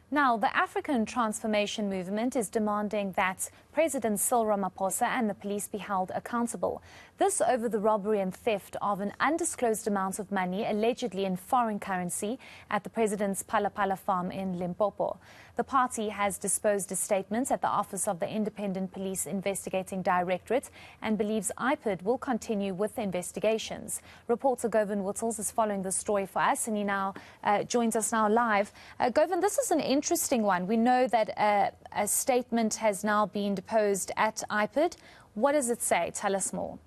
Now, the African Transformation Movement is demanding that President Cyril Ramaphosa and the police be held accountable. This over the robbery and theft of an undisclosed amount of money, allegedly in foreign currency, at the president's Ramaphosa Farm in Limpopo. The party has disposed a statement at the Office of the Independent Police Investigating Directorate and believes IPID will continue with investigations. Reporter Govan Whittles is following the story for us, and he now joins us now live. Govan, this is an interesting one. We know that a statement has now been deposed at IPID. What does it say? Tell us more.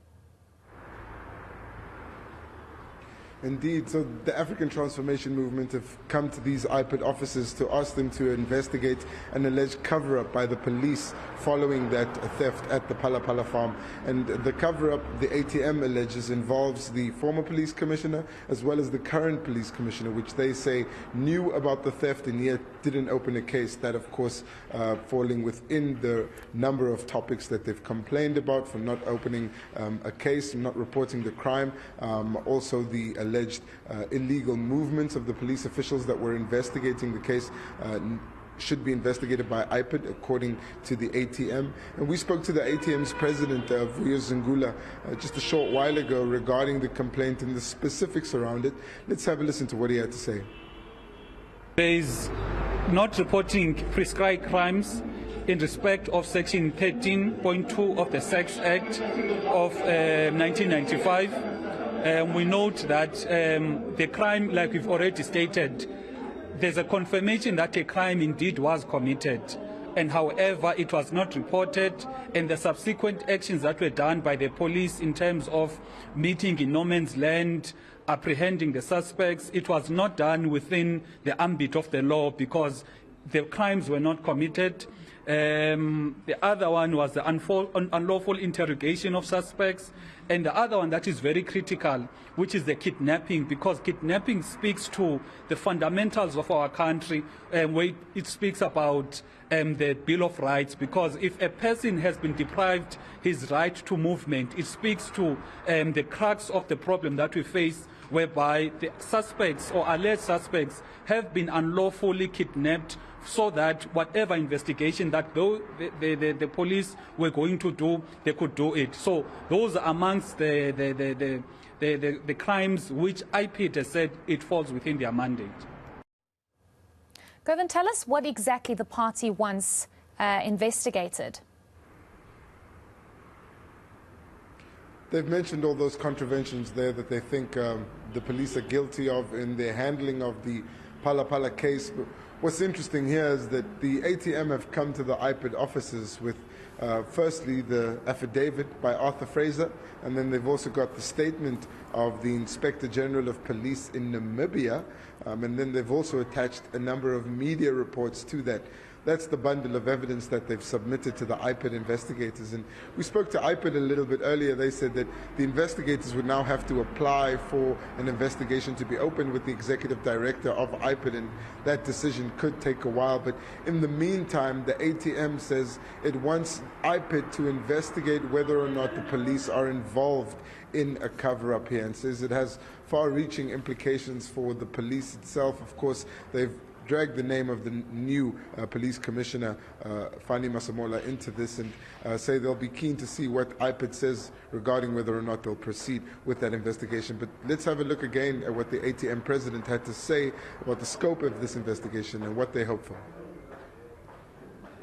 Indeed. So the African Transformation Movement have come to these IPID offices to ask them to investigate an alleged cover-up by the police following that theft at the Ramaphosa Farm. And the cover-up, the ATM alleges, involves the former police commissioner as well as the current police commissioner, which they say knew about the theft and yet didn't open a case. That, of course, falling within the number of topics that they've complained about for not opening a case, not reporting the crime. Also, the alleged illegal movements of the police officials that were investigating the case should be investigated by IPID, according to the ATM. And we spoke to the ATM's president, Zungula, just a short while ago regarding the complaint and the specifics around it. Let's have a listen to what he had to say. There is not reporting prescribed crimes in respect of Section 13.2 of the Sex Act of 1995. We note that the crime, like we've already stated, there's a confirmation that a crime indeed was committed, and however it was not reported, and the subsequent actions that were done by the police in terms of meeting in no man's land, apprehending the suspects, it was not done within the ambit of the law because the crimes were not committed. The other one was the unlawful interrogation of suspects, and the other one that is very critical, which is the kidnapping, because kidnapping speaks to the fundamentals of our country, where it speaks about the Bill of Rights, because if a person has been deprived his right to movement, it speaks to the crux of the problem that we face, whereby the suspects or alleged suspects have been unlawfully kidnapped so that whatever investigation that the police were going to do, they could do it. So those are amongst the crimes which IPID has said it falls within their mandate. Govan, tell us what exactly the party wants investigated. They've mentioned all those contraventions there that they think the police are guilty of in their handling of the Ramaphosa case. But what's interesting here is that the ATM have come to the IPID offices with firstly the affidavit by Arthur Fraser, and then they've also got the statement of the Inspector General of Police in Namibia, and then they've also attached a number of media reports to that. That's the bundle of evidence that they've submitted to the IPID investigators. And we spoke to IPID a little bit earlier. They said that the investigators would now have to apply for an investigation to be opened with the executive director of IPID, and that decision could take a while. But in the meantime, the ATM says it wants IPID to investigate whether or not the police are involved in a cover-up here, and says it has far-reaching implications for the police itself. Of course, they've dragged the name of the new police commissioner, Fani Masemola, into this, and say they'll be keen to see what IPID says regarding whether or not they'll proceed with that investigation. But let's have a look again at what the ATM president had to say about the scope of this investigation and what they hope for.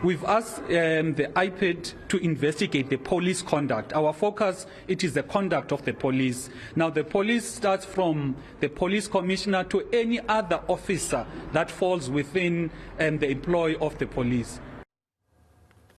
We've asked the IPID to investigate the police conduct. Our focus, it is the conduct of the police. Now, the police starts from the police commissioner to any other officer that falls within the employ of the police.